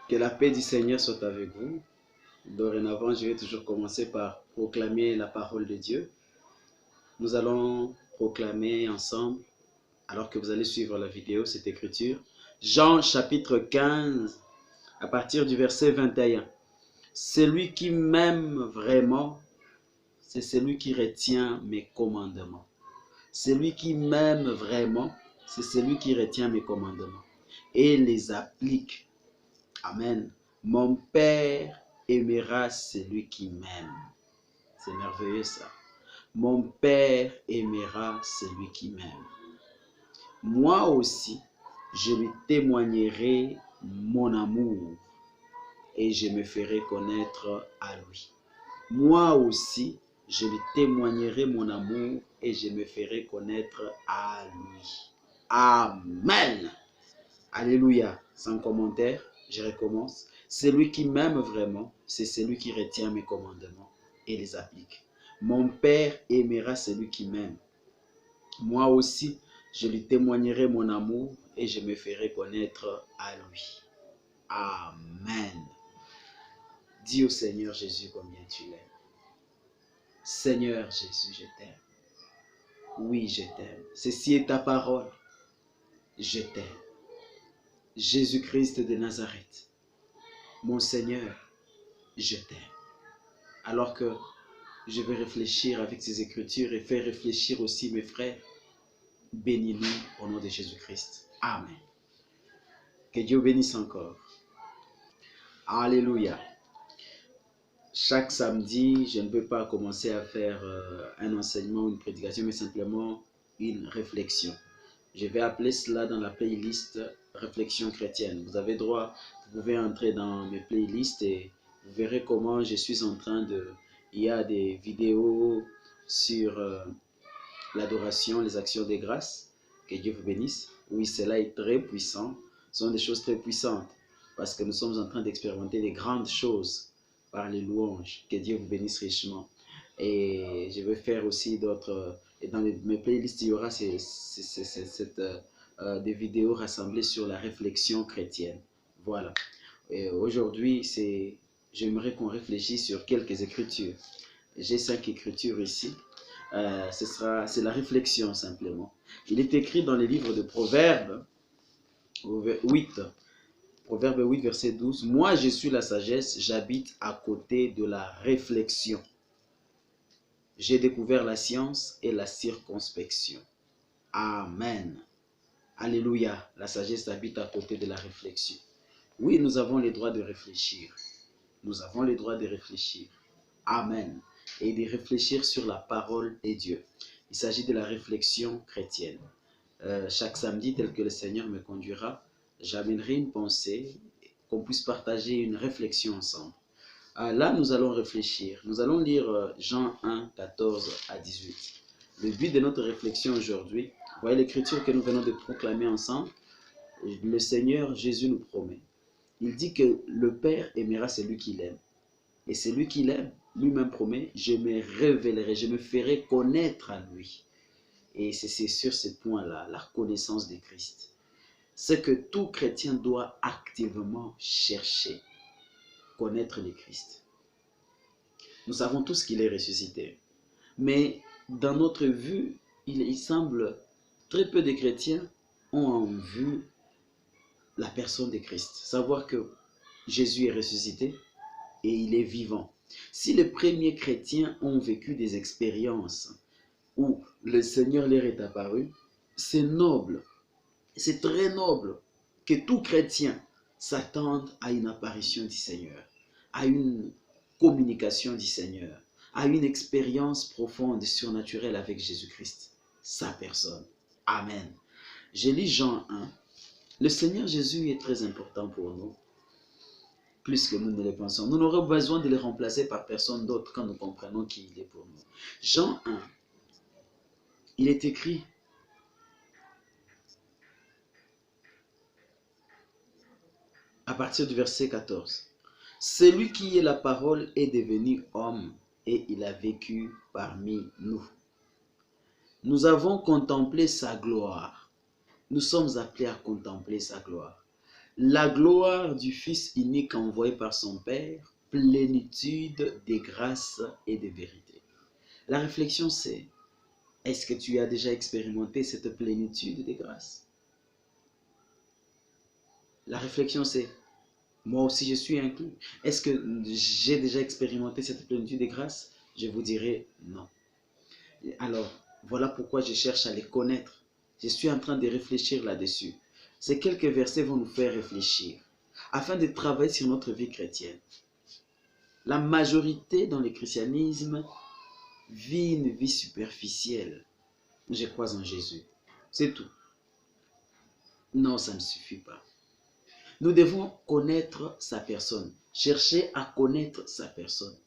Que la paix du Seigneur soit avec vous. Dorénavant, je vais toujours commencer par proclamer la parole de Dieu. Nous allons proclamer ensemble, alors que vous allez suivre la vidéo, cette écriture. Jean chapitre 15, à partir du verset 21. Celui qui m'aime vraiment, c'est celui qui retient mes commandements. Celui qui m'aime vraiment, c'est celui qui retient mes commandements et les applique. Amen. Mon Père aimera celui qui m'aime. C'est merveilleux ça. Mon Père aimera celui qui m'aime. Moi aussi, je lui témoignerai mon amour et je me ferai connaître à lui. Moi aussi, je lui témoignerai mon amour et je me ferai connaître à lui. Amen. Alléluia. Sans commentaire, je recommence. Celui qui m'aime vraiment, c'est celui qui retient mes commandements et les applique. Mon Père aimera celui qui m'aime. Moi aussi, je lui témoignerai mon amour et je me ferai connaître à lui. Amen. Dis au Seigneur Jésus combien tu l'aimes. Seigneur Jésus, je t'aime. Oui, je t'aime. Ceci est ta parole. Je t'aime. Jésus-Christ de Nazareth, mon Seigneur, je t'aime. Alors que je vais réfléchir avec ces écritures et faire réfléchir aussi mes frères, bénis-nous au nom de Jésus-Christ. Amen. Que Dieu bénisse encore. Alléluia. Chaque samedi, je ne peux pas commencer à faire un enseignement, une prédication, mais simplement une réflexion. Je vais appeler cela dans la playlist Réflexion chrétienne. Vous avez droit, vous pouvez entrer dans mes playlists et vous verrez comment je suis en train de... Il y a des vidéos sur l'adoration, les actions des grâces. Que Dieu vous bénisse. Oui, cela est très puissant. Ce sont des choses très puissantes parce que nous sommes en train d'expérimenter des grandes choses par les louanges. Que Dieu vous bénisse richement. Et je vais faire aussi d'autres... Et dans mes playlists, il y aura des vidéos rassemblées sur la réflexion chrétienne. Voilà. Aujourd'hui, j'aimerais qu'on réfléchisse sur quelques écritures. J'ai 5 écritures ici. C'est la réflexion simplement. Il est écrit dans les livres de Proverbes 8. Proverbe 8, verset 12. Moi, je suis la sagesse, j'habite à côté de la réflexion. J'ai découvert la science et la circonspection. Amen. Alléluia. La sagesse habite à côté de la réflexion. Oui, nous avons le droit de réfléchir. Nous avons le droit de réfléchir. Amen. Et de réfléchir sur la parole de Dieu. Il s'agit de la réflexion chrétienne. Chaque samedi, tel que le Seigneur me conduira, j'amènerai une pensée, qu'on puisse partager une réflexion ensemble. Là, nous allons réfléchir. Nous allons lire Jean 1, 14 à 18. Le but de notre réflexion aujourd'hui, vous voyez l'écriture que nous venons de proclamer ensemble. Le Seigneur Jésus nous promet. Il dit que le Père aimera celui qu'il aime. Et celui qu'il aime, lui-même promet, je me révélerai, je me ferai connaître à lui. Et c'est sur ce point-là, la connaissance de Christ. C'est que tout chrétien doit activement chercher. Connaître le Christ. Nous savons tous qu'il est ressuscité. Mais dans notre vue, il semble très peu de chrétiens ont en vue la personne de Christ. Savoir que Jésus est ressuscité et il est vivant. Si les premiers chrétiens ont vécu des expériences où le Seigneur leur est apparu, c'est noble, c'est très noble que tout chrétien s'attende à une apparition du Seigneur, à une communication du Seigneur, à une expérience profonde et surnaturelle avec Jésus-Christ, sa personne. Amen. Je lis Jean 1. Le Seigneur Jésus est très important pour nous, plus que nous ne le pensons. Nous n'aurons besoin de le remplacer par personne d'autre quand nous comprenons qui il est pour nous. Jean 1, il est écrit: à partir du verset 14. Celui qui est la parole est devenu homme et il a vécu parmi nous. Nous avons contemplé sa gloire. Nous sommes appelés à contempler sa gloire. La gloire du Fils unique envoyé par son Père, plénitude des grâces et des vérités. La réflexion c'est, est-ce que tu as déjà expérimenté cette plénitude des grâces? La réflexion c'est, moi aussi je suis inclus. Est-ce que j'ai déjà expérimenté cette plénitude des grâces? Je vous dirai non. Alors, voilà pourquoi je cherche à les connaître. Je suis en train de réfléchir là-dessus. Ces quelques versets vont nous faire réfléchir, afin de travailler sur notre vie chrétienne. La majorité dans le christianisme vit une vie superficielle. Je crois en Jésus. C'est tout. Non, ça ne suffit pas. Nous devons connaître sa personne. Chercher à connaître sa personne.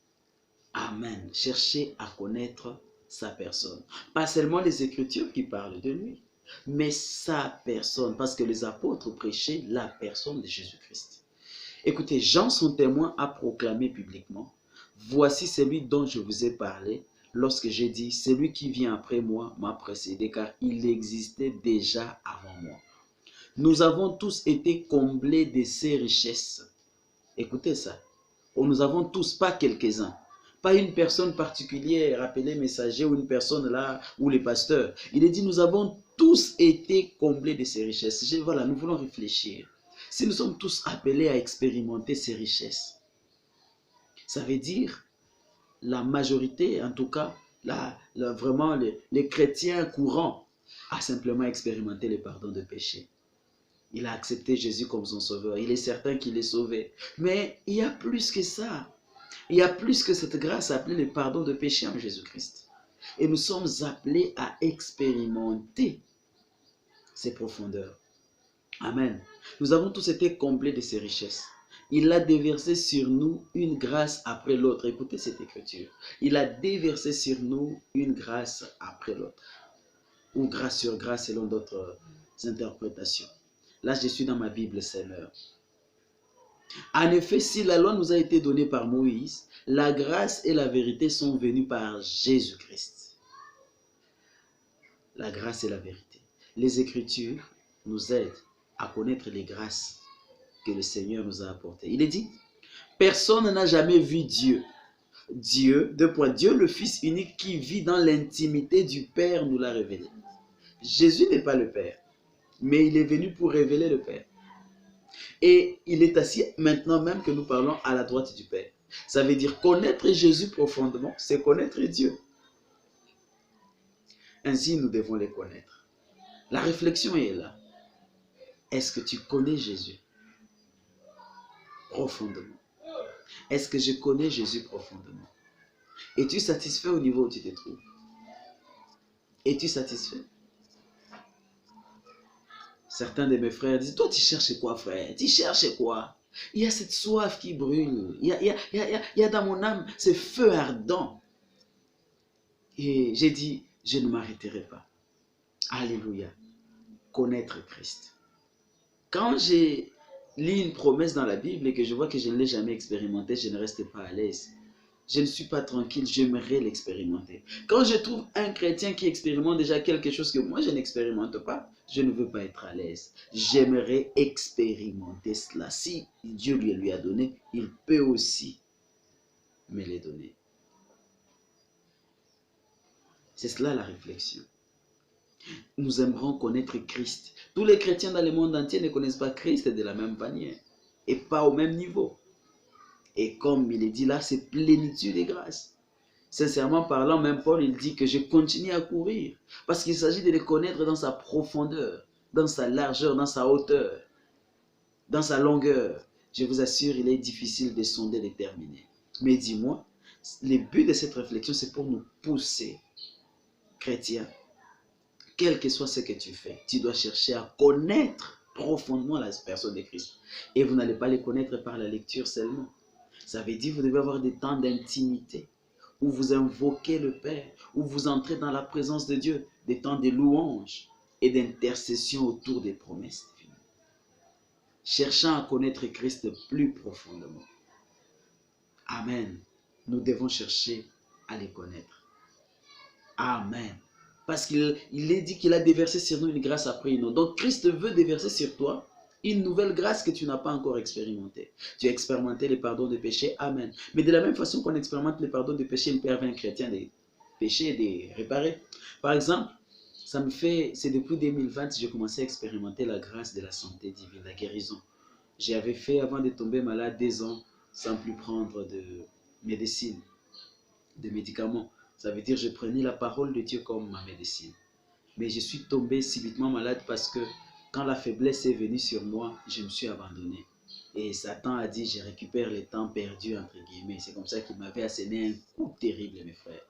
Amen. Chercher à connaître sa personne. Pas seulement les Écritures qui parlent de lui, mais sa personne. Parce que les apôtres prêchaient la personne de Jésus-Christ. Écoutez, Jean, son témoin, a proclamé publiquement, « Voici celui dont je vous ai parlé, lorsque j'ai dit, celui qui vient après moi m'a précédé, car il existait déjà avant moi. » Nous avons tous été comblés de ses richesses. Écoutez ça. Nous avons tous, pas quelques-uns. Pas une personne particulière appelée messager ou une personne là, ou les pasteurs. Il est dit, nous avons tous été comblés de ces richesses. Voilà, nous voulons réfléchir. Si nous sommes tous appelés à expérimenter ces richesses, ça veut dire la majorité, en tout cas, vraiment les chrétiens courants, a simplement expérimenté le pardon de péché. Il a accepté Jésus comme son sauveur. Il est certain qu'il est sauvé. Mais il y a plus que ça. Il y a plus que cette grâce appelée le pardon de péché en Jésus-Christ. Et nous sommes appelés à expérimenter ces profondeurs. Amen. Nous avons tous été comblés de ces richesses. Il a déversé sur nous une grâce après l'autre. Écoutez cette écriture. Il a déversé sur nous une grâce après l'autre. Ou grâce sur grâce selon d'autres interprétations. Là, je suis dans ma Bible, Seigneur. En effet, si la loi nous a été donnée par Moïse, la grâce et la vérité sont venues par Jésus-Christ. La grâce et la vérité. Les Écritures nous aident à connaître les grâces que le Seigneur nous a apportées. Il est dit, personne n'a jamais vu Dieu. Dieu le Fils unique qui vit dans l'intimité du Père nous l'a révélé. Jésus n'est pas le Père, mais il est venu pour révéler le Père. Et il est assis maintenant même que nous parlons à la droite du Père. Ça veut dire connaître Jésus profondément, c'est connaître Dieu. Ainsi, nous devons les connaître. La réflexion est là. Est-ce que tu connais Jésus profondément? Est-ce que je connais Jésus profondément? Es-tu satisfait au niveau où tu te trouves? Es-tu satisfait? Certains de mes frères disent, toi tu cherches quoi frère? Tu cherches quoi? Il y a cette soif qui brûle. Il y a dans mon âme ce feu ardent. Et j'ai dit, je ne m'arrêterai pas. Alléluia. Connaître Christ. Quand j'ai lu une promesse dans la Bible et que je vois que je ne l'ai jamais expérimentée, je ne reste pas à l'aise. Je ne suis pas tranquille, j'aimerais l'expérimenter. Quand je trouve un chrétien qui expérimente déjà quelque chose que moi je n'expérimente pas, je ne veux pas être à l'aise. J'aimerais expérimenter cela. Si Dieu lui a donné, il peut aussi me les donner. C'est cela la réflexion. Nous aimerons connaître Christ. Tous les chrétiens dans le monde entier ne connaissent pas Christ de la même manière et pas au même niveau. Et comme il est dit là, c'est plénitude de grâce. Sincèrement parlant, même Paul, il dit que je continue à courir. Parce qu'il s'agit de le connaître dans sa profondeur, dans sa largeur, dans sa hauteur, dans sa longueur. Je vous assure, il est difficile de sonder, de terminer. Mais dis-moi, le but de cette réflexion, c'est pour nous pousser, chrétiens, quel que soit ce que tu fais, tu dois chercher à connaître profondément la personne de Christ. Et vous n'allez pas les connaître par la lecture seulement. Ça veut dire que vous devez avoir des temps d'intimité où vous invoquez le Père, où vous entrez dans la présence de Dieu, des temps de louange et d'intercession autour des promesses divines. Cherchant à connaître Christ plus profondément. Amen. Nous devons chercher à les connaître. Amen. Parce qu'il est dit qu'il a déversé sur nous une grâce après une autre. Donc Christ veut déverser sur toi Une nouvelle grâce que tu n'as pas encore expérimentée. Tu as expérimenté le pardon des péchés, amen. Mais de la même façon qu'on expérimente le pardon des péchés, il permet à un chrétien de pécher et de réparer. Par exemple, c'est depuis 2020 que j'ai commencé à expérimenter la grâce de la santé divine, la guérison. J'avais fait, avant de tomber malade, 2 ans sans plus prendre de médecine, de médicaments. Ça veut dire que je prenais la parole de Dieu comme ma médecine. Mais je suis tombé subitement malade parce que quand la faiblesse est venue sur moi, je me suis abandonné. Et Satan a dit, je récupère le temps perdu, entre guillemets. C'est comme ça qu'il m'avait asséné un coup terrible, mes frères.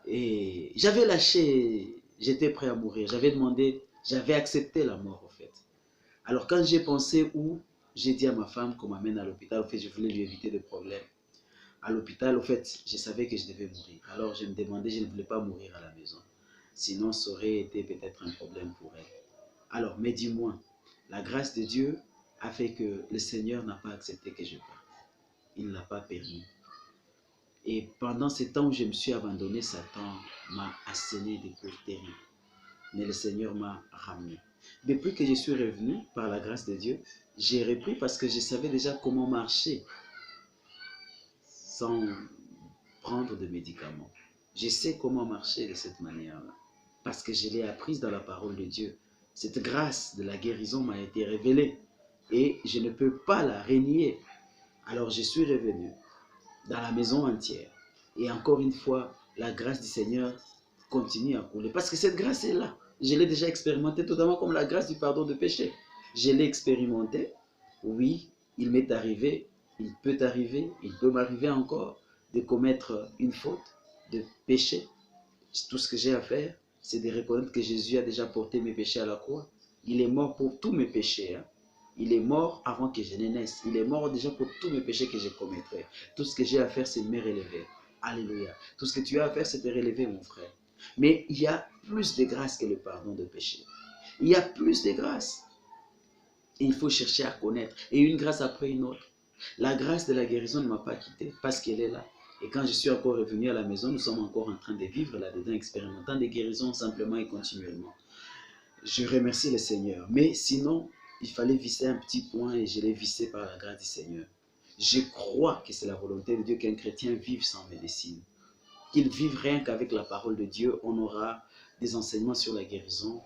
Et j'avais lâché, j'étais prêt à mourir. J'avais accepté la mort, en fait. Alors quand j'ai pensé où, j'ai dit à ma femme qu'on m'amène à l'hôpital. En fait, je voulais lui éviter des problèmes. À l'hôpital, en fait, je savais que je devais mourir. Alors je me demandais, je ne voulais pas mourir à la maison. Sinon, ça aurait été peut-être un problème pour elle. Alors, mais dis-moi, la grâce de Dieu a fait que le Seigneur n'a pas accepté que je parte. Il ne l'a pas permis. Et pendant ce temps où je me suis abandonné, Satan m'a asséné des coups terribles. Mais le Seigneur m'a ramené. Depuis que je suis revenu, par la grâce de Dieu, j'ai repris parce que je savais déjà comment marcher sans prendre de médicaments. Je sais comment marcher de cette manière-là. Parce que je l'ai apprise dans la parole de Dieu. Cette grâce de la guérison m'a été révélée. Et je ne peux pas la renier. Alors je suis revenu dans la maison entière. Et encore une fois, la grâce du Seigneur continue à couler. Parce que cette grâce est là. Je l'ai déjà expérimentée totalement comme la grâce du pardon de péché. Je l'ai expérimentée. Oui, il m'est arrivé, il peut arriver, il peut m'arriver encore de commettre une faute, de pécher. Tout ce que j'ai à faire, c'est de reconnaître que Jésus a déjà porté mes péchés à la croix. Il est mort pour tous mes péchés. Il est mort avant que je ne naisse. Il est mort déjà pour tous mes péchés que je commettrais. Tout ce que j'ai à faire, c'est me relever. Alléluia. Tout ce que tu as à faire, c'est te relever, mon frère. Mais il y a plus de grâce que le pardon de péché. Il y a plus de grâce. Et il faut chercher à connaître. Et une grâce après une autre. La grâce de la guérison ne m'a pas quitté parce qu'elle est là. Et quand je suis encore revenu à la maison, nous sommes encore en train de vivre là-dedans, expérimentant des guérisons simplement et continuellement. Je remercie le Seigneur. Mais sinon, il fallait visser un petit point et je l'ai vissé par la grâce du Seigneur. Je crois que c'est la volonté de Dieu qu'un chrétien vive sans médecine. Qu'il vive rien qu'avec la parole de Dieu. On aura des enseignements sur la guérison.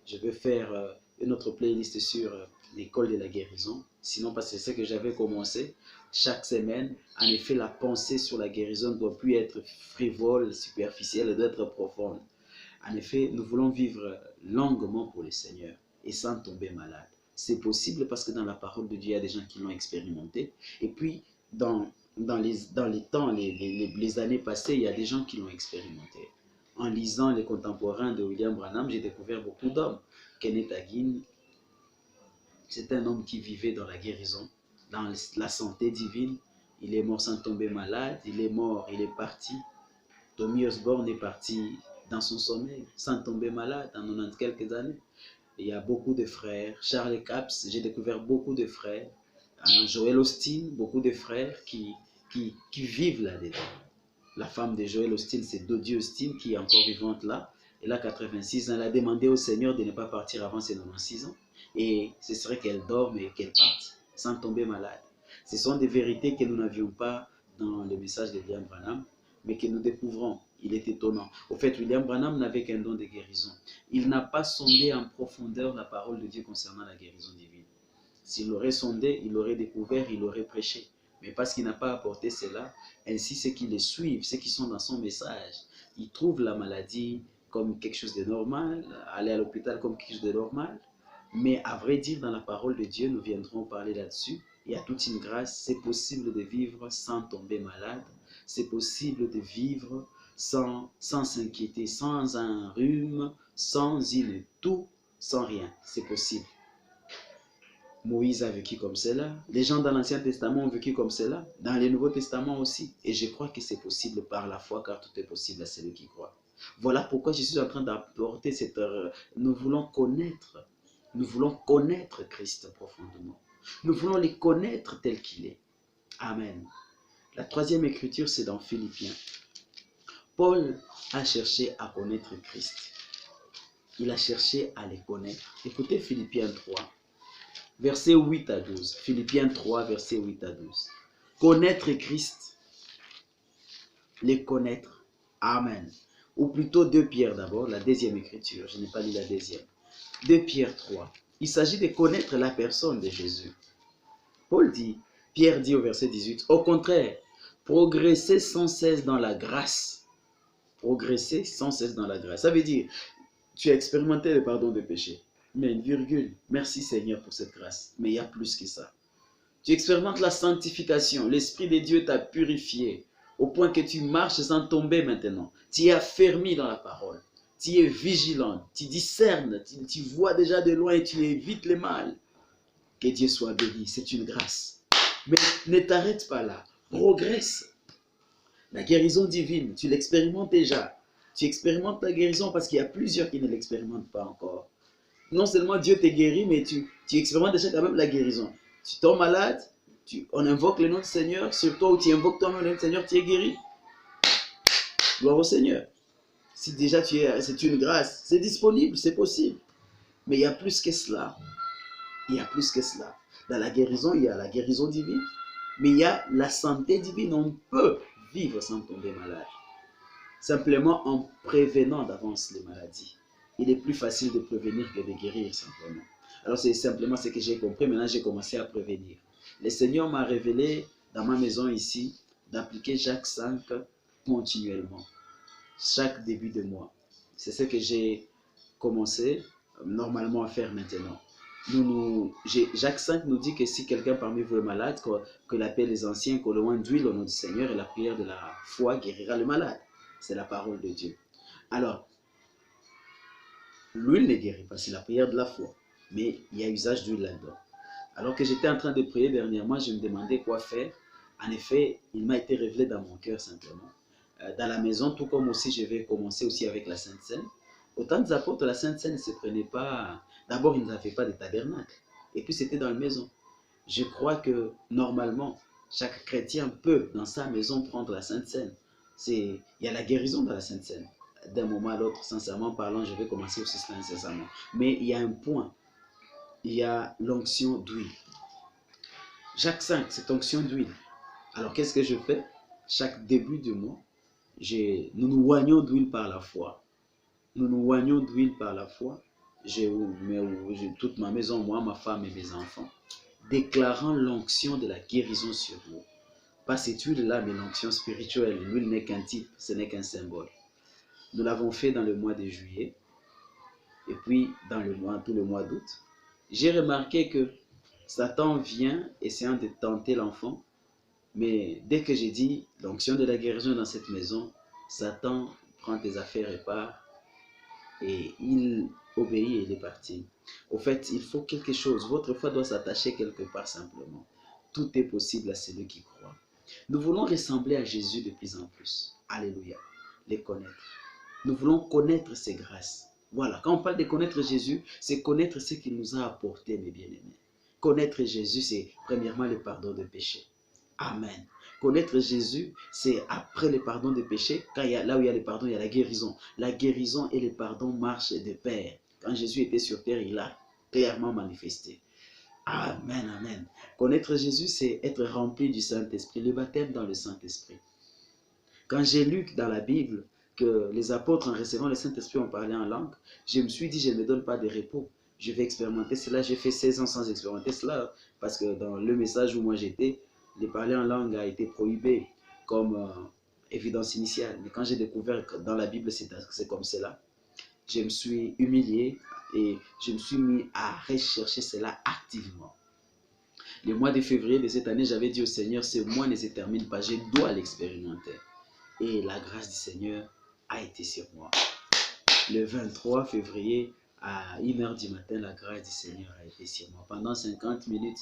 Je vais faire une autre playlist sur l'école de la guérison. Sinon, parce que c'est ce que j'avais commencé chaque semaine. En effet, la pensée sur la guérison ne doit plus être frivole, superficielle, elle doit être profonde. En effet, nous voulons vivre longuement pour le Seigneur et sans tomber malade. C'est possible parce que dans la parole de Dieu, il y a des gens qui l'ont expérimenté. Et puis, dans les temps, les années passées, il y a des gens qui l'ont expérimenté. En lisant les contemporains de William Branham, j'ai découvert beaucoup d'hommes. Kenneth Hagin, c'est un homme qui vivait dans la guérison, dans la santé divine. Il est mort sans tomber malade, il est mort, il est parti. Tommy Osborne est parti dans son sommeil, sans tomber malade, en 90 quelques années. Il y a beaucoup de frères. Charles Capps, j'ai découvert beaucoup de frères. Joel Austin, beaucoup de frères qui vivent là-dedans. La femme de Joel Austin, c'est Dodie Austin, qui est encore vivante là. Elle a 86 ans. Elle a demandé au Seigneur de ne pas partir avant ses 96 ans. Et ce serait qu'elle dorme et qu'elle parte sans tomber malade. Ce sont des vérités que nous n'avions pas dans le message de William Branham, mais que nous découvrons. Il est étonnant. Au fait, William Branham n'avait qu'un don de guérison. Il n'a pas sondé en profondeur la parole de Dieu concernant la guérison divine. S'il l'aurait sondé, il l'aurait découvert, il l'aurait prêché. Mais parce qu'il n'a pas apporté cela, ainsi ceux qui le suivent, ceux qui sont dans son message, ils trouvent la maladie comme quelque chose de normal, aller à l'hôpital comme quelque chose de normal. Mais à vrai dire, dans la parole de Dieu, nous viendrons parler là-dessus. Il y a toute une grâce. C'est possible de vivre sans tomber malade. C'est possible de vivre sans s'inquiéter, sans un rhume, sans une toux, sans rien. C'est possible. Moïse a vécu comme cela. Les gens dans l'Ancien Testament ont vécu comme cela. Dans le Nouveau Testament aussi. Et je crois que c'est possible par la foi, car tout est possible à celui qui croit. Voilà pourquoi je suis en train d'apporter cette... Nous voulons connaître Christ profondément. Nous voulons le connaître tel qu'il est. Amen. La troisième écriture, c'est dans Philippiens. Paul a cherché à connaître Christ. il a cherché à les connaître. Écoutez Philippiens 3, versets 8 à 12. Philippiens 3, versets 8 à 12. Connaître Christ, les connaître. Amen. Ou plutôt 2 Pierre d'abord, la deuxième écriture. Je n'ai pas lu la deuxième. 2 Pierre 3. Il s'agit de connaître la personne de Jésus. Pierre dit au verset 18, au contraire, progressez sans cesse dans la grâce. Progresser sans cesse dans la grâce. Ça veut dire, tu as expérimenté le pardon des péchés. Mais une virgule, merci Seigneur pour cette grâce. Mais il y a plus que ça. Tu expérimentes la sanctification. L'Esprit de Dieu t'a purifié au point que tu marches sans tomber maintenant. Tu es affermi dans la parole. Tu es vigilant. Tu discernes. Tu vois déjà de loin et tu évites le mal. Que Dieu soit béni. C'est une grâce. Mais ne t'arrête pas là. Progresse. La guérison divine, tu l'expérimentes déjà. Tu expérimentes ta guérison parce qu'il y a plusieurs qui ne l'expérimentent pas encore. Non seulement Dieu te guérit, mais tu expérimentes déjà quand même la guérison. Tu tombes malade, on invoque le nom du Seigneur sur toi ou tu invoques toi-même le nom du Seigneur, tu es guéri. Gloire au Seigneur. Si déjà c'est une grâce, c'est disponible, c'est possible. Mais il y a plus que cela. Il y a plus que cela. Dans la guérison, il y a la guérison divine, mais il y a la santé divine. On peut vivre sans tomber malade. Simplement en prévenant d'avance les maladies. Il est plus facile de prévenir que de guérir simplement. Alors c'est simplement ce que j'ai compris. Maintenant j'ai commencé à prévenir. Le Seigneur m'a révélé dans ma maison ici d'appliquer Jacques 5 continuellement. Chaque début de mois. C'est ce que j'ai commencé normalement à faire maintenant. Jacques 5 nous dit que si quelqu'un parmi vous est malade, que l'appelle les anciens, que le oint d'huile au nom du Seigneur et la prière de la foi guérira le malade. C'est la parole de Dieu. Alors, l'huile ne guérit pas, c'est la prière de la foi. Mais il y a usage d'huile là-dedans. Alors que j'étais en train de prier dernièrement, je me demandais quoi faire. En effet, il m'a été révélé dans mon cœur simplement. Dans la maison, tout comme aussi je vais commencer aussi avec la Sainte Seine. Au temps des apôtres, la Sainte Seine ne se prenait pas. D'abord, ils n'avaient pas de tabernacle. Et puis, c'était dans la maison. Je crois que normalement, chaque chrétien peut, dans sa maison, prendre la Sainte Seine. Il y a la guérison dans la Sainte Seine. D'un moment à l'autre, sincèrement parlant, je vais commencer aussi cela incessamment. Mais il y a un point. Il y a l'onction d'huile. Jacques 5, c'est onction d'huile. Alors, qu'est-ce que je fais? Chaque début de mois, nous nous oignons d'huile par la foi. Nous nous oignons d'huile par la foi. J'ai toute ma maison, moi, ma femme et mes enfants, déclarant l'onction de la guérison sur vous. Pas cette huile-là, mais l'onction spirituelle. L'huile n'est qu'un type, ce n'est qu'un symbole. Nous l'avons fait dans le mois de juillet et puis dans tout le mois d'août. J'ai remarqué que Satan vient essayant de tenter l'enfant, mais dès que j'ai dit l'onction de la guérison dans cette maison, Satan prend tes affaires et part et il obéit et il est parti. Au fait, il faut quelque chose. Votre foi doit s'attacher quelque part simplement. Tout est possible à celui qui croit. Nous voulons ressembler à Jésus de plus en plus. Alléluia. Les connaître. Nous voulons connaître ses grâces. Voilà, quand on parle de connaître Jésus, c'est connaître ce qu'il nous a apporté, mes bien-aimés. Connaître Jésus, c'est premièrement le pardon des péchés. Amen. Connaître Jésus, c'est après le pardon des péchés, là où il y a le pardon, il y a la guérison. La guérison et le pardon marchent de pair. Quand Jésus était sur terre, il a clairement manifesté. Amen, amen. Connaître Jésus, c'est être rempli du Saint-Esprit, le baptême dans le Saint-Esprit. Quand j'ai lu dans la Bible que les apôtres, en recevant le Saint-Esprit, ont parlé en langue, je me suis dit, je ne me donne pas de repos. Je vais expérimenter cela. J'ai fait 16 ans sans expérimenter cela, parce que dans le message où moi j'étais, le parler en langue a été prohibé comme évidence initiale. Mais quand j'ai découvert que dans la Bible, c'est comme cela, je me suis humilié et je me suis mis à rechercher cela activement. Le mois de février de cette année, j'avais dit au Seigneur, ce mois ne se termine pas, je dois l'expérimenter. Et la grâce du Seigneur a été sur moi. Le 23 février, à 1h du matin, la grâce du Seigneur a été sur moi. Pendant 50 minutes,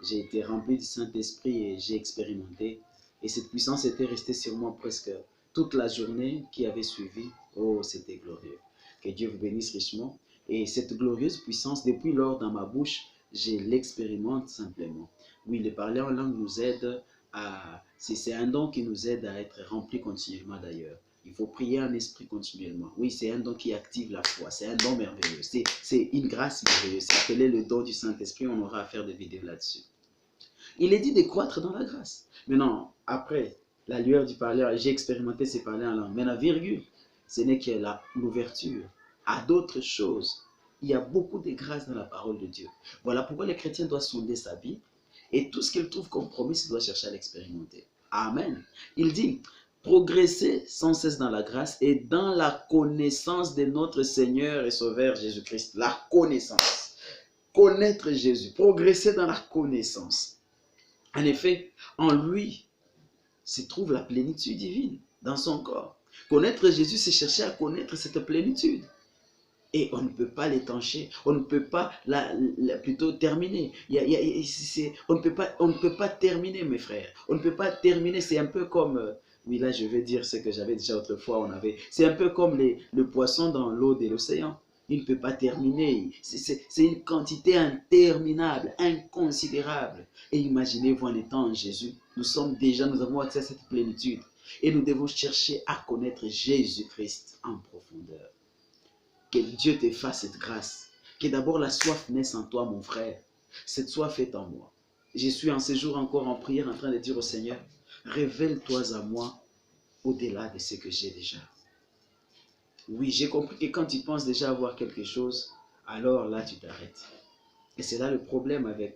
j'ai été rempli du Saint-Esprit et j'ai expérimenté. Et cette puissance était restée sur moi presque toute la journée qui avait suivi. Oh, c'était glorieux. Que Dieu vous bénisse richement. Et cette glorieuse puissance, depuis lors, dans ma bouche, je l'expérimente simplement. Oui, le parler en langue nous aide à... C'est un don qui nous aide à être remplis continuellement d'ailleurs. Il faut prier en esprit continuellement. Oui, c'est un don qui active la foi. C'est un don merveilleux. C'est une grâce merveilleuse. C'est appelé le don du Saint-Esprit. On aura à faire des vidéos là-dessus. Il est dit de croître dans la grâce. Maintenant, après la lueur du parler, j'ai expérimenté ces parler en langue. Mais la virgule, ce n'est que l'ouverture à d'autres choses. Il y a beaucoup de grâce dans la parole de Dieu. Voilà pourquoi les chrétiens doivent sonder sa vie. Et tout ce qu'ils trouvent comme promis, ils doivent chercher à l'expérimenter. Amen. Il dit, progresser sans cesse dans la grâce et dans la connaissance de notre Seigneur et Sauveur Jésus-Christ. La connaissance. Connaître Jésus. Progresser dans la connaissance. En effet, en lui se trouve la plénitude divine dans son corps. Connaître Jésus, c'est chercher à connaître cette plénitude. Et on ne peut pas l'étancher, on ne peut pas plutôt terminer. On ne peut pas terminer, mes frères. On ne peut pas terminer, c'est un peu comme, oui là je vais dire ce que j'avais déjà autrefois, c'est un peu comme le poisson dans l'eau de l'océan. Il ne peut pas terminer, c'est une quantité interminable, inconsidérable. Et imaginez-vous en étant en Jésus, nous avons accès à cette plénitude. Et nous devons chercher à connaître Jésus-Christ en profondeur. Que Dieu te fasse cette grâce. Que d'abord la soif naisse en toi, mon frère. Cette soif est en moi. Je suis en ce jour encore en prière en train de dire au Seigneur, révèle-toi à moi au-delà de ce que j'ai déjà. Oui, j'ai compris que quand tu penses déjà avoir quelque chose, alors là tu t'arrêtes. Et c'est là le problème avec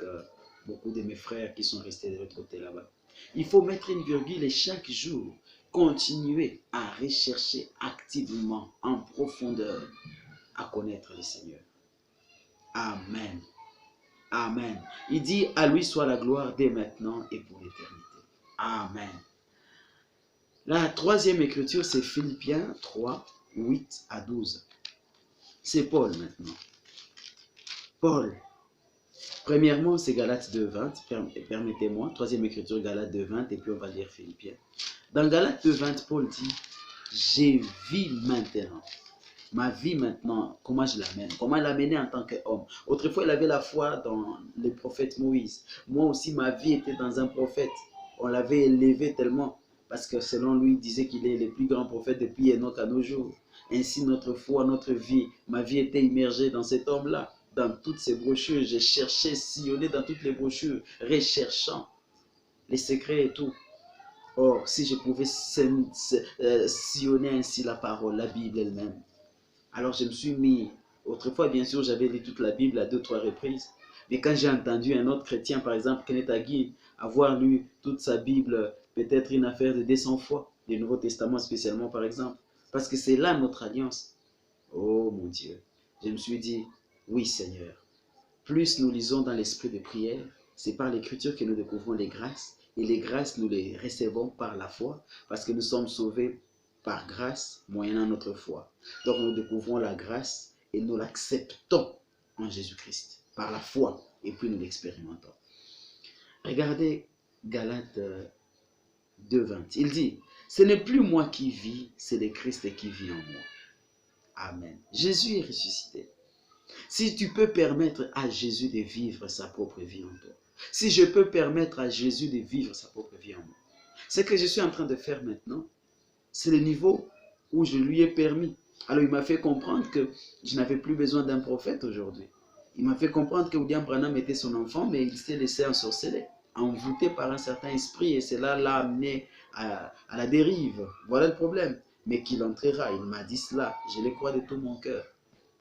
beaucoup de mes frères qui sont restés de l'autre côté là-bas. Il faut mettre une virgule et chaque jour continuer à rechercher activement, en profondeur, à connaître le Seigneur. Amen. Amen. Il dit, à lui soit la gloire dès maintenant et pour l'éternité. Amen. La troisième écriture, c'est Philippiens 3, 8 à 12. C'est Paul maintenant. Paul. Premièrement, c'est Galates 2, 20. Permettez-moi. Troisième écriture, Galates 2, 20. Et puis on va lire Philippiens. Dans Galates 2, 20, Paul dit, j'ai vu maintenant. Ma vie maintenant, comment je l'amène? Comment l'amener en tant qu'homme? Autrefois, il avait la foi dans le prophète Moïse. Moi aussi, ma vie était dans un prophète. On l'avait élevé tellement, parce que selon lui, il disait qu'il est le plus grand prophète depuis Enoch à nos jours. Ainsi, notre foi, notre vie, ma vie était immergée dans cet homme-là. Dans toutes ces brochures, j'ai cherché, sillonné dans toutes les brochures, recherchant les secrets et tout. Or, si je pouvais sillonner ainsi la parole, la Bible elle-même, alors je me suis mis, autrefois bien sûr j'avais lu toute la Bible à 2-3 reprises, mais quand j'ai entendu un autre chrétien, par exemple Kenneth Hagin, avoir lu toute sa Bible, peut-être une affaire de 200 fois, le Nouveau Testament spécialement par exemple, parce que c'est là notre alliance. Oh mon Dieu, je me suis dit, oui Seigneur, plus nous lisons dans l'esprit de prière, c'est par l'écriture que nous découvrons les grâces, et les grâces nous les recevons par la foi, parce que nous sommes sauvés par grâce, moyennant notre foi. Donc nous découvrons la grâce et nous l'acceptons en Jésus-Christ, par la foi, et puis nous l'expérimentons. Regardez Galates 2:20. Il dit, ce n'est plus moi qui vis, c'est le Christ qui vit en moi. Amen. Jésus est ressuscité. Si tu peux permettre à Jésus de vivre sa propre vie en toi, si je peux permettre à Jésus de vivre sa propre vie en moi, ce que je suis en train de faire maintenant, c'est le niveau où je lui ai permis. Alors il m'a fait comprendre que je n'avais plus besoin d'un prophète aujourd'hui. Il m'a fait comprendre que William Branham était son enfant, mais il s'est laissé ensorceler, envoûté par un certain esprit, et cela l'a amené à la dérive. Voilà le problème. Mais qu'il entrera, il m'a dit cela, je le crois de tout mon cœur.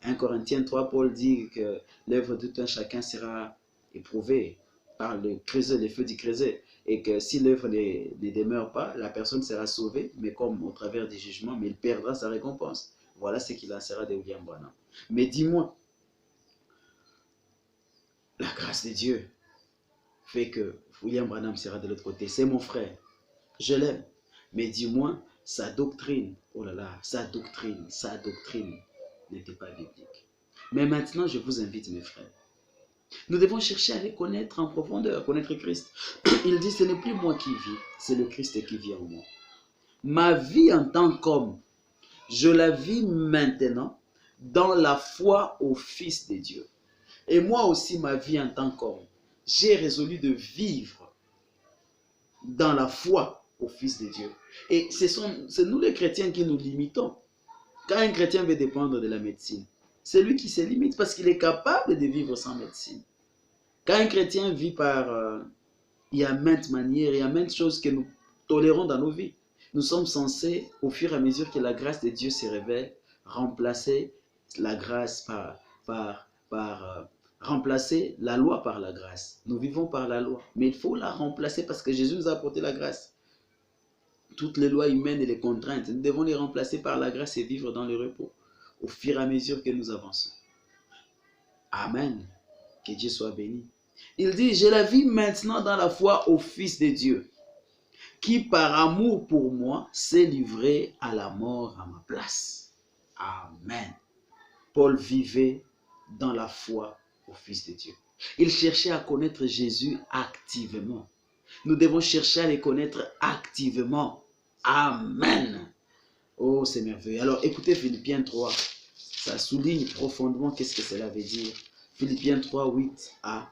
1 Corinthiens 3, Paul dit que l'œuvre de tout un chacun sera éprouvée par le creuset, le feu du creuset. Et que si l'œuvre ne demeure pas, la personne sera sauvée, mais comme au travers du jugement, mais il perdra sa récompense. Voilà ce qu'il en sera de William Branham. Mais dis-moi, la grâce de Dieu fait que William Branham sera de l'autre côté. C'est mon frère, je l'aime. Mais dis-moi, sa doctrine, oh là là, sa doctrine n'était pas biblique. Mais maintenant, je vous invite, mes frères, nous devons chercher à les connaître en profondeur, connaître Christ. Il dit, ce n'est plus moi qui vis, c'est le Christ qui vit en moi. Ma vie en tant qu'homme, je la vis maintenant dans la foi au Fils de Dieu. Et moi aussi, ma vie en tant qu'homme, j'ai résolu de vivre dans la foi au Fils de Dieu. Et c'est nous les chrétiens qui nous limitons. Quand un chrétien veut dépendre de la médecine, c'est lui qui se limite parce qu'il est capable de vivre sans médecine. Quand un chrétien vit il y a maintes manières, il y a maintes choses que nous tolérons dans nos vies. Nous sommes censés, au fur et à mesure que la grâce de Dieu se révèle, remplacer la grâce remplacer la loi par la grâce. Nous vivons par la loi, mais il faut la remplacer parce que Jésus nous a apporté la grâce. Toutes les lois humaines et les contraintes, nous devons les remplacer par la grâce et vivre dans le repos au fur et à mesure que nous avançons. Amen. Que Dieu soit béni. Il dit, je la vis maintenant dans la foi au Fils de Dieu, qui par amour pour moi s'est livré à la mort à ma place. Amen. Paul vivait dans la foi au Fils de Dieu. Il cherchait à connaître Jésus activement. Nous devons chercher à les connaître activement. Amen. Oh, c'est merveilleux. Alors, écoutez Philippiens 3. Ça souligne profondément qu'est-ce que cela veut dire. Philippiens 3, 8 à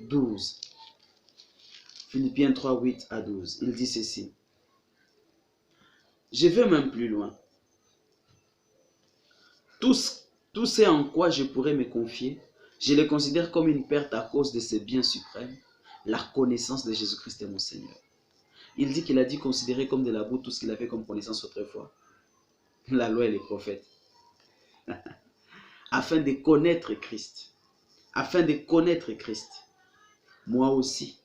12. Philippiens 3, 8 à 12. Il dit ceci. Je vais même plus loin. Tout ce en quoi je pourrais me confier, je le considère comme une perte à cause de ce bien suprême, la connaissance de Jésus-Christ mon Seigneur. Il dit qu'il a dû considérer comme de la boue tout ce qu'il avait comme connaissance autrefois. La loi et les prophètes. Afin de connaître Christ. Afin de connaître Christ. Moi aussi,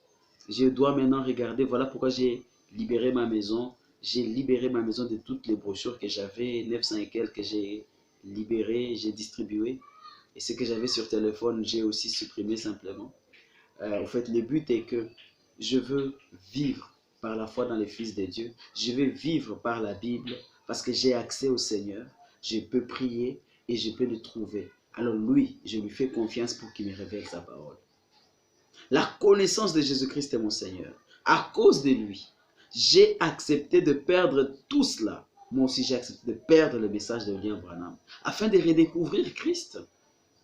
je dois maintenant regarder. Voilà pourquoi j'ai libéré ma maison. J'ai libéré ma maison de toutes les brochures que j'avais, 900 et quelques que j'ai libérées, j'ai distribué. Et ce que j'avais sur téléphone, j'ai aussi supprimé simplement. En fait, le but est que je veux vivre par la foi dans le Fils de Dieu. Je veux vivre par la Bible parce que j'ai accès au Seigneur. Je peux prier et je peux le trouver. Alors lui, je lui fais confiance pour qu'il me révèle sa parole. La connaissance de Jésus-Christ est mon Seigneur. À cause de lui, j'ai accepté de perdre tout cela. Moi aussi, j'ai accepté de perdre le message de William Branham afin de redécouvrir Christ.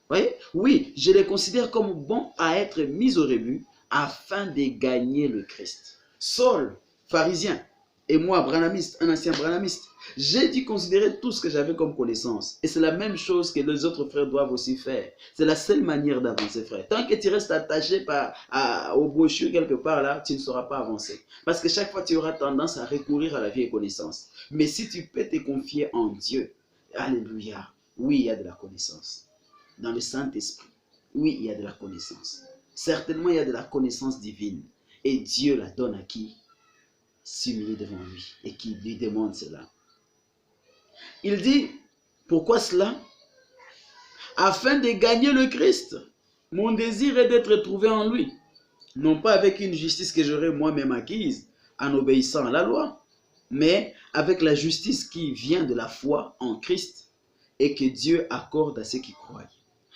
Voyez? Oui, je les considère comme bons à être mis au rebut afin de gagner le Christ. Saul, pharisien, et moi, branhamiste, un ancien branhamiste, j'ai dû considérer tout ce que j'avais comme connaissance. Et c'est la même chose que les autres frères doivent aussi faire. C'est la seule manière d'avancer, frère. Tant que tu restes attaché aux brochures quelque part là, tu ne sauras pas avancer. Parce que chaque fois, tu auras tendance à recourir à la vieille connaissance. Mais si tu peux te confier en Dieu, alléluia, oui, il y a de la connaissance. Dans le Saint-Esprit, oui, il y a de la connaissance. Certainement, il y a de la connaissance divine. Et Dieu la donne à qui s'humilie devant lui et qui lui demande cela. Il dit, pourquoi cela? Afin de gagner le Christ. Mon désir est d'être trouvé en lui. Non pas avec une justice que j'aurais moi-même acquise en obéissant à la loi, mais avec la justice qui vient de la foi en Christ et que Dieu accorde à ceux qui croient.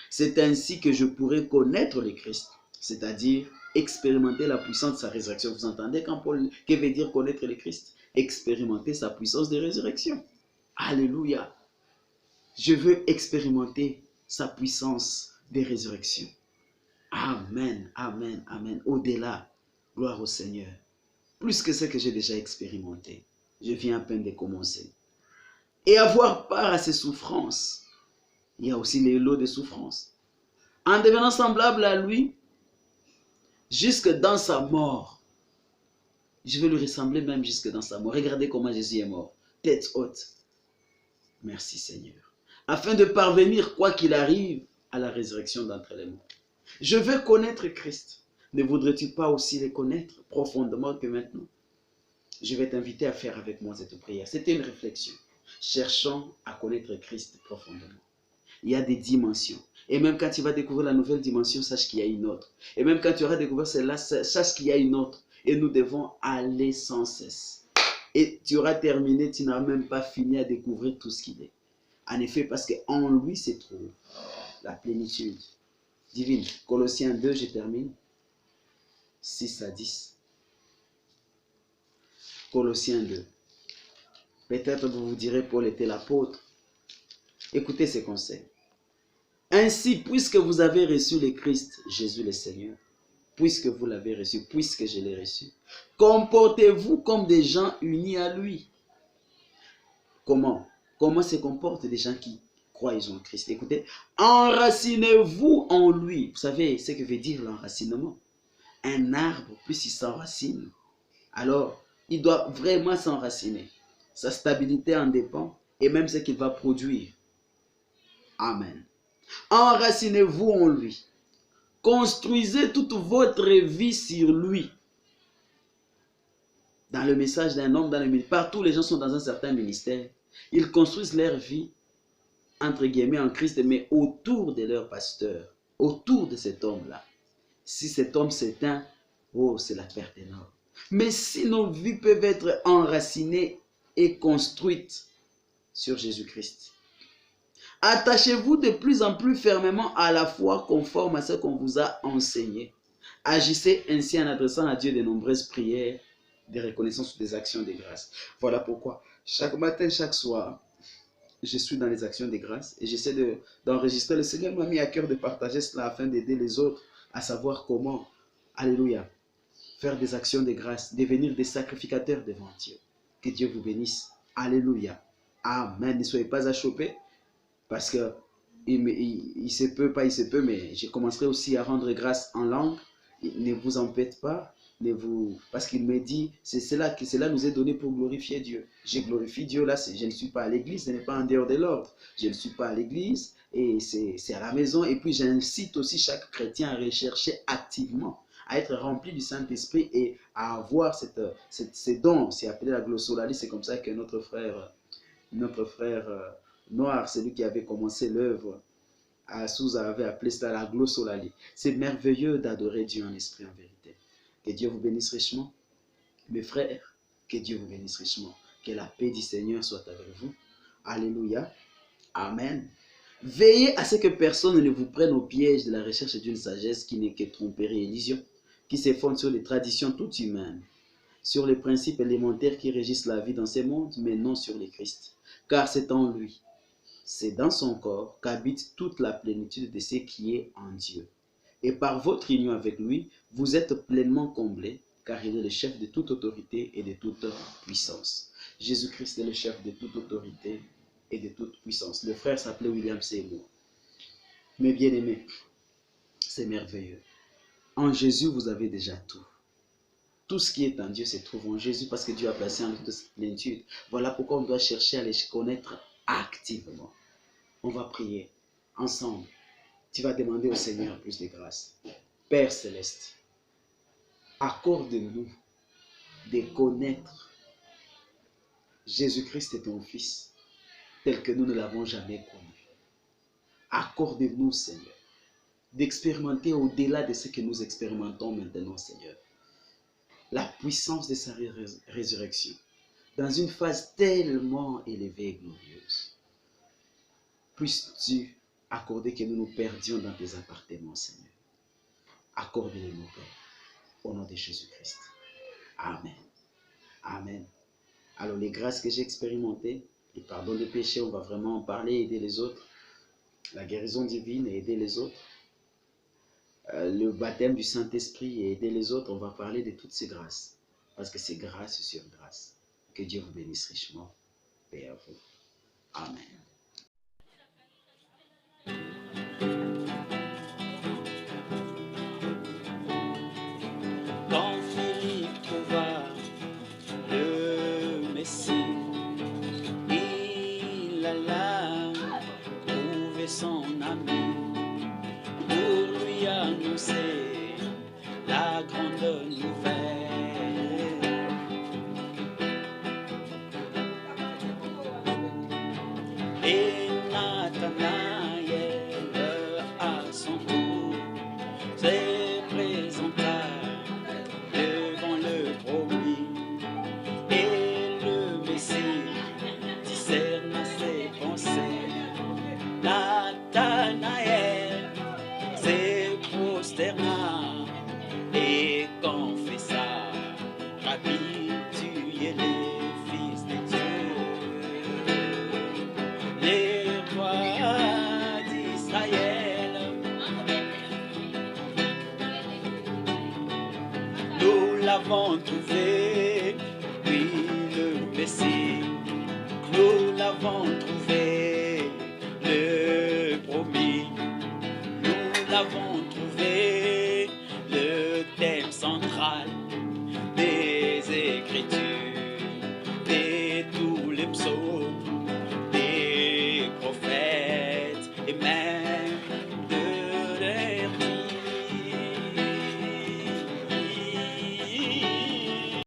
C'est ainsi que je pourrai connaître le Christ, c'est-à-dire expérimenter la puissance de sa résurrection. Vous entendez quand Paul, que veut dire connaître le Christ? Expérimenter sa puissance de résurrection. Alléluia. Je veux expérimenter sa puissance de résurrection. Amen, amen, amen. Au-delà, gloire au Seigneur. Plus que ce que j'ai déjà expérimenté. Je viens à peine de commencer. Et avoir part à ses souffrances. Il y a aussi les lots de souffrance. En devenant semblable à lui, jusque dans sa mort. Je vais lui ressembler même jusque dans sa mort. Regardez comment Jésus est mort. Tête haute. Merci Seigneur. Afin de parvenir, quoi qu'il arrive, à la résurrection d'entre les morts. Je veux connaître Christ. Ne voudrais-tu pas aussi le connaître profondément que maintenant? Je vais t'inviter à faire avec moi cette prière. C'était une réflexion. Cherchons à connaître Christ profondément. Il y a des dimensions. Et même quand tu vas découvrir la nouvelle dimension, sache qu'il y a une autre. Et même quand tu auras découvert celle-là, sache qu'il y a une autre. Et nous devons aller sans cesse. Et tu auras terminé, tu n'auras même pas fini à découvrir tout ce qu'il est. En effet, parce qu'en lui se trouve la plénitude divine. Colossiens 2, je termine. 6 à 10. Colossiens 2. Peut-être vous vous direz, Paul était l'apôtre. Écoutez ces conseils. Ainsi, puisque vous avez reçu le Christ, Jésus le Seigneur, puisque vous l'avez reçu, puisque je l'ai reçu. Comportez-vous comme des gens unis à lui. Comment? Comment se comportent des gens qui croient en Christ? Écoutez, enracinez-vous en lui. Vous savez ce que veut dire l'enracinement? Un arbre, plus il s'enracine, alors il doit vraiment s'enraciner. Sa stabilité en dépend et même ce qu'il va produire. Amen. Enracinez-vous en lui. Construisez toute votre vie sur lui. Dans le message d'un homme, partout les gens sont dans un certain ministère. Ils construisent leur vie, entre guillemets, en Christ, mais autour de leur pasteur, autour de cet homme-là. Si cet homme s'éteint, oh, c'est la perte énorme. Mais si nos vies peuvent être enracinées et construites sur Jésus-Christ, attachez-vous de plus en plus fermement à la foi conforme à ce qu'on vous a enseigné. Agissez ainsi en adressant à Dieu de nombreuses prières, des reconnaissances ou des actions de grâce. Voilà pourquoi chaque matin, chaque soir, je suis dans les actions de grâce et j'essaie d'enregistrer. Le Seigneur m'a mis à cœur de partager cela afin d'aider les autres à savoir comment, alléluia, faire des actions de grâce, devenir des sacrificateurs devant Dieu. Que Dieu vous bénisse. Alléluia. Amen. Ne soyez pas achoppés parce que il se peut, pas il se peut, mais je commencerai aussi à rendre grâce en langue. Ne vous empêtez pas. Parce qu'il me dit, c'est cela que cela nous est donné pour glorifier Dieu. Je glorifie Dieu là, je ne suis pas à l'église, ce n'est pas en dehors de l'ordre. Je ne suis pas à l'église et c'est à la maison. Et puis j'incite aussi chaque chrétien à rechercher activement, à être rempli du Saint-Esprit et à avoir ces dons. C'est appelé la glossolalie, c'est comme ça que notre frère Noir, celui qui avait commencé l'œuvre à Souza, avait appelé ça la glossolalie. C'est merveilleux d'adorer Dieu en esprit, en vérité. Que Dieu vous bénisse richement. Mes frères, que Dieu vous bénisse richement. Que la paix du Seigneur soit avec vous. Alléluia. Amen. Veillez à ce que personne ne vous prenne au piège de la recherche d'une sagesse qui n'est que tromperie et illusion, qui se fonde sur les traditions toutes humaines, sur les principes élémentaires qui régissent la vie dans ce monde, mais non sur le Christ. Car c'est en lui, c'est dans son corps qu'habite toute la plénitude de ce qui est en Dieu. Et par votre union avec lui, vous êtes pleinement comblés, car il est le chef de toute autorité et de toute puissance. Jésus-Christ est le chef de toute autorité et de toute puissance. Le frère s'appelait William Seymour. Mes bien-aimés, c'est merveilleux. En Jésus, vous avez déjà tout. Tout ce qui est en Dieu se trouve en Jésus parce que Dieu a placé en lui toute cette plénitude. Voilà pourquoi on doit chercher à les connaître activement. On va prier ensemble. Tu vas demander au Seigneur plus de grâce. Père Céleste, accorde-nous de connaître Jésus-Christ et ton Fils tel que nous ne l'avons jamais connu. Accorde-nous, Seigneur, d'expérimenter au-delà de ce que nous expérimentons maintenant, Seigneur, la puissance de sa résurrection dans une phase tellement élevée et glorieuse. Puisses-tu accorder que nous nous perdions dans tes appartements, Seigneur. Accorde-le-nous, Père, au nom de Jésus-Christ. Amen. Amen. Alors, les grâces que j'ai expérimentées, le pardon des péchés, on va vraiment en parler, aider les autres. La guérison divine et aider les autres. Le baptême du Saint-Esprit et aider les autres, on va parler de toutes ces grâces. Parce que c'est grâce sur grâce. Que Dieu vous bénisse richement. Paix à vous. Amen. Quand Philippe trouva le Messie, il alla trouver son ami pour lui annoncer la grande nouvelle. Et Nathanaël, à son tour, s'est présenta devant le promis. Et le Messie discerna ses pensées. Nathanaël s'est prosterna et confessa l'avons trouvé, oui, le Messie. Nous l'avons trouvé, le promis. Nous l'avons trouvé, le thème central.